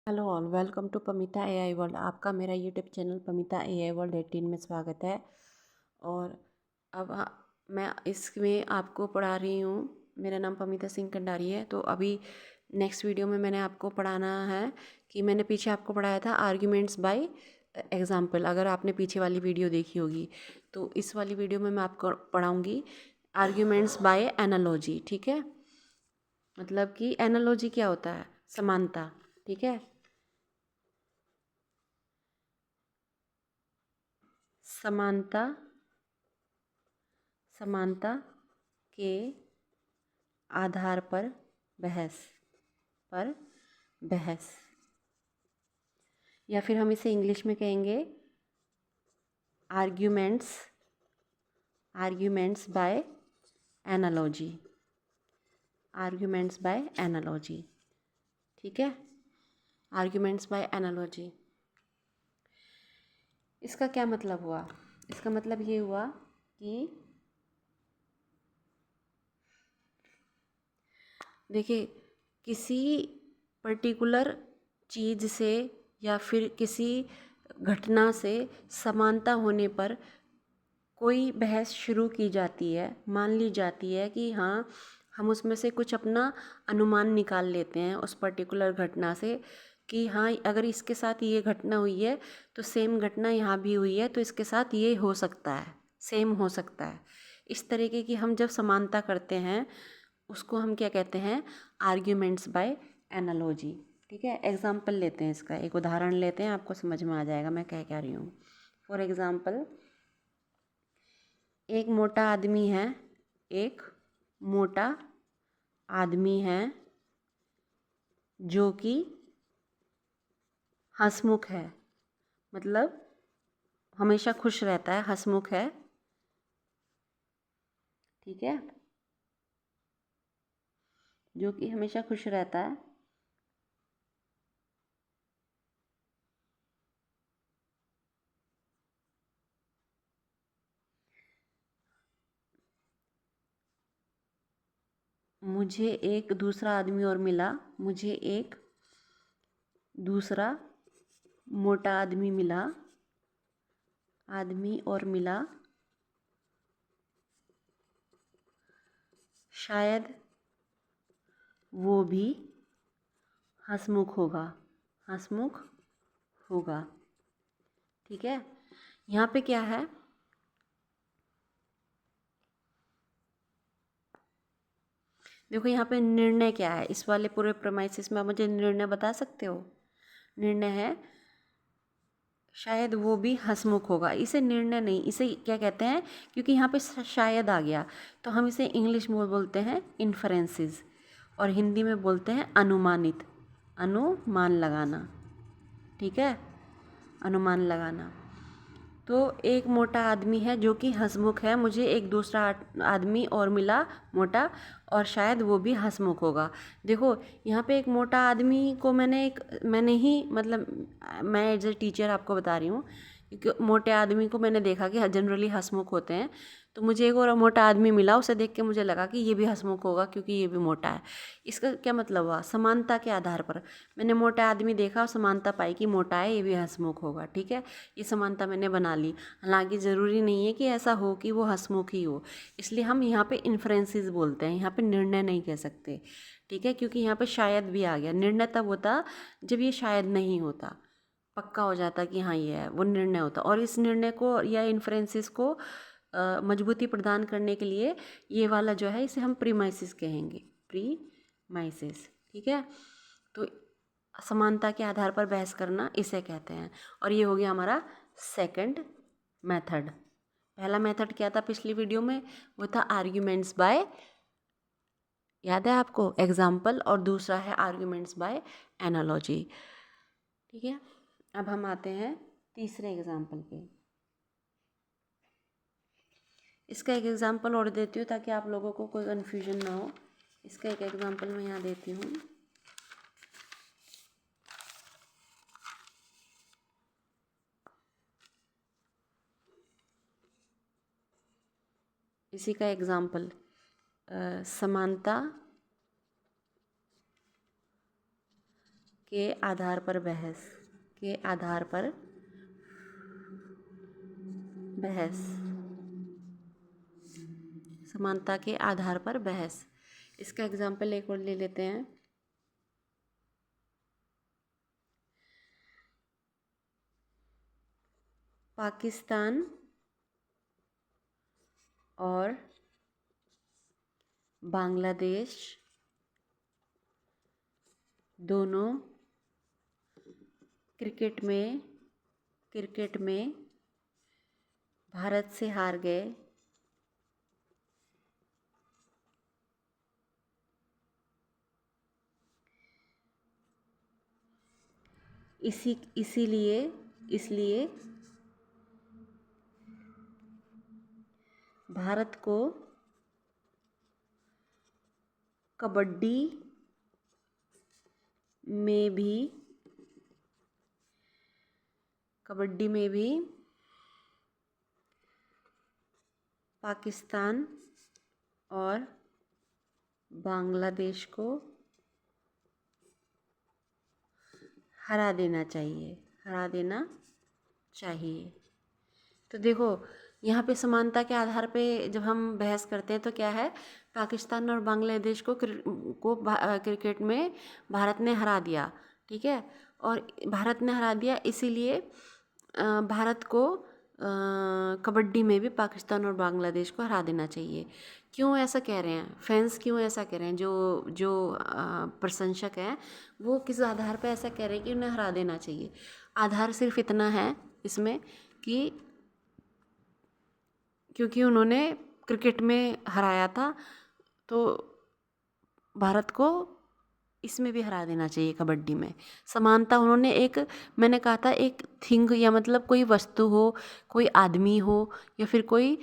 Hello all, welcome to Pamita AI world. आपका मेरा YouTube channel Pamita AI world 18 में स्वागत है। और अब मैं इसमें आपको पढ़ा रही हूँ। मेरा नाम पमिता सिंह कंडारी है। तो अभी नेक्स्ट वीडियो में मैंने आपको पढ़ाना है कि मैंने पीछे आपको पढ़ाया था आर्ग्यूमेंट्स बाय एग्जाम्पल। अगर आपने पीछे वाली वीडियो देखी होगी तो इस वाली वीडियो में मैं आपको पढ़ाऊँगी आर्ग्यूमेंट्स बाय एनालॉजी। ठीक है, मतलब कि एनालॉजी क्या होता है? समानता। ठीक है, समानता, समानता के आधार बहस पर बहस, या फिर हम इसे इंग्लिश में कहेंगे arguments, arguments by analogy, arguments by analogy. ठीक है, आर्ग्यूमेंट्स बाय एनालॉजी। इसका क्या मतलब हुआ? इसका मतलब ये हुआ कि देखिए, किसी पर्टिकुलर चीज़ से या फिर किसी घटना से समानता होने पर कोई बहस शुरू की जाती है। मान ली जाती है कि हाँ, हम उसमें से कुछ अपना अनुमान निकाल लेते हैं उस पर्टिकुलर घटना से कि हाँ, अगर इसके साथ ये घटना हुई है तो सेम घटना यहाँ भी हुई है, तो इसके साथ ये हो सकता है, सेम हो सकता है। इस तरीके की हम जब समानता करते हैं उसको हम क्या कहते हैं? Arguments by analogy. ठीक है, एग्जाम्पल लेते हैं, इसका एक उदाहरण लेते हैं, आपको समझ में आ जाएगा मैं क्या रही हूँ। फॉर एग्ज़ाम्पल, एक मोटा आदमी है, एक मोटा आदमी है जो कि हंसमुख है, मतलब हमेशा खुश रहता है, हंसमुख है। ठीक है, जो कि हमेशा खुश रहता है। मुझे एक दूसरा आदमी और मिला, मुझे एक दूसरा मोटा आदमी मिला, आदमी और मिला, शायद वो भी हंसमुख होगा, हंसमुख होगा। ठीक है, यहाँ पे क्या है? देखो यहाँ पे निर्णय क्या है? इस वाले पूरे प्रेमाइसिस में आप मुझे निर्णय बता सकते हो? निर्णय है शायद वो भी हंसमुख होगा। इसे निर्णय नहीं, इसे क्या कहते हैं? क्योंकि यहाँ पे शायद आ गया तो हम इसे इंग्लिश में बोलते हैं इन्फरेंसेस, और हिंदी में बोलते हैं अनुमानित, अनुमान लगाना। ठीक है, अनुमान लगाना। तो एक मोटा आदमी है जो कि हंसमुख है, मुझे एक दूसरा आदमी और मिला मोटा, और शायद वो भी हंसमुख होगा। देखो यहाँ पे एक मोटा आदमी को मैंने ही मतलब मैं एज ए टीचर आपको बता रही हूँ, क्योंकि मोटे आदमी को मैंने देखा कि जनरली हंसमुख होते हैं। तो मुझे एक और मोटा आदमी मिला, उसे देख के मुझे लगा कि ये भी हंसमुख होगा क्योंकि ये भी मोटा है। इसका क्या मतलब हुआ? समानता के आधार पर मैंने मोटा आदमी देखा और समानता पाई कि मोटा है, ये भी हंसमुख होगा। ठीक है, ये समानता मैंने बना ली। हालांकि ज़रूरी नहीं है कि ऐसा हो कि वो हंसमुख ही हो, इसलिए हम यहाँ पे इन्फ्रेंसेस बोलते हैं, यहाँ पे निर्णय नहीं कह सकते। ठीक है, क्योंकि यहाँ पे शायद भी आ गया। निर्णय तब होता जब ये शायद नहीं होता, पक्का हो जाता कि हाँ ये है, वो निर्णय होता। और इस निर्णय को या इन्फ्रेंसेस को मजबूती प्रदान करने के लिए ये वाला जो है इसे हम प्रीमाइसिस कहेंगे, प्रीमाइसिस। ठीक है, तो समानता के आधार पर बहस करना इसे कहते हैं। और ये हो गया हमारा सेकंड मेथड। पहला मेथड क्या था पिछली वीडियो में? वो था आर्ग्यूमेंट्स बाय, याद है आपको, एग्जाम्पल, और दूसरा है आर्ग्यूमेंट्स बाय एनालॉजी। ठीक है, अब हम आते हैं तीसरे एग्जाम्पल पे। इसका एक एग्जाम्पल और देती हूँ ताकि आप लोगों को कोई कन्फ्यूजन ना हो। इसका एक एग्जाम्पल मैं यहाँ देती हूँ। इसी का एग्जाम्पल, समानता के आधार पर बहस, के आधार पर बहस, समानता के आधार पर बहस। इसका एग्जाम्पल एक और ले लेते हैं। पाकिस्तान और बांग्लादेश दोनों क्रिकेट में भारत से हार गए। इसलिए भारत को कबड्डी में भी पाकिस्तान और बांग्लादेश को हरा देना चाहिए। तो देखो यहाँ पे समानता के आधार पे जब हम बहस करते हैं तो क्या है, पाकिस्तान और बांग्लादेश को क्रिकेट में भारत ने हरा दिया, ठीक है। और भारत ने हरा दिया इसीलिए भारत को कबड्डी में भी पाकिस्तान और बांग्लादेश को हरा देना चाहिए। क्यों ऐसा कह रहे हैं फैंस, क्यों ऐसा कह रहे हैं जो प्रशंसक हैं, वो किस आधार पर ऐसा कह रहे हैं कि उन्हें हरा देना चाहिए? आधार सिर्फ इतना है इसमें कि क्योंकि उन्होंने क्रिकेट में हराया था तो भारत को इसमें भी हरा देना चाहिए, कबड्डी में। समानता उन्होंने मैंने कहा था एक थिंग या मतलब कोई वस्तु हो, कोई आदमी हो या फिर कोई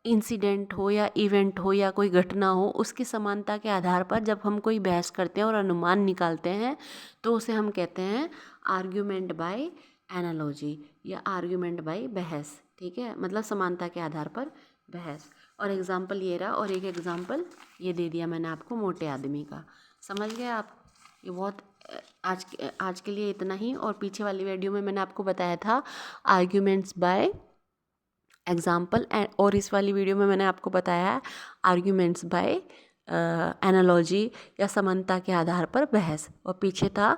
इंसिडेंट हो या इवेंट हो या कोई घटना हो, उसकी समानता के आधार पर जब हम कोई बहस करते हैं और अनुमान निकालते हैं तो उसे हम कहते हैं आर्ग्यूमेंट बाय एनालॉजी या आर्ग्यूमेंट बाय बहस, ठीक है। मतलब समानता के आधार पर बहस। और एग्जाम्पल ये रहा, और एक एग्जाम्पल ये दे दिया मैंने आपको मोटे आदमी का। समझ गए आप? ये बहुत आज के लिए इतना ही। और पीछे वाली वीडियो में मैंने आपको बताया था आर्ग्यूमेंट्स बाय एग्जाम्पल, और इस वाली वीडियो में मैंने आपको बताया है आर्ग्यूमेंट्स बाय एनालॉजी या समानता के आधार पर बहस। और पीछे था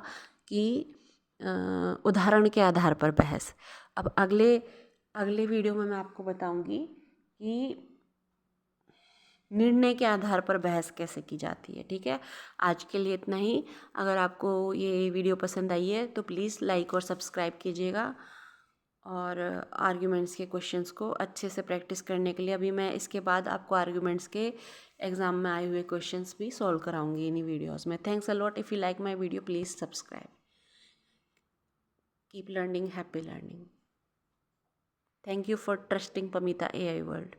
कि उदाहरण के आधार पर बहस। अब अगले वीडियो में मैं आपको बताऊंगी कि निर्णय के आधार पर बहस कैसे की जाती है, ठीक है। आज के लिए इतना ही। अगर आपको ये वीडियो पसंद आई है तो प्लीज़ लाइक और सब्सक्राइब कीजिएगा। और आर्ग्यूमेंट्स के क्वेश्चंस को अच्छे से प्रैक्टिस करने के लिए अभी मैं इसके बाद आपको आर्ग्यूमेंट्स के एग्ज़ाम में आए हुए क्वेश्चंस भी सॉल्व कराऊंगी इन्हीं वीडियोस में। Thanks a lot. If you like my video please subscribe. Keep learning, happy learning. Thank you for trusting Pamita AI World.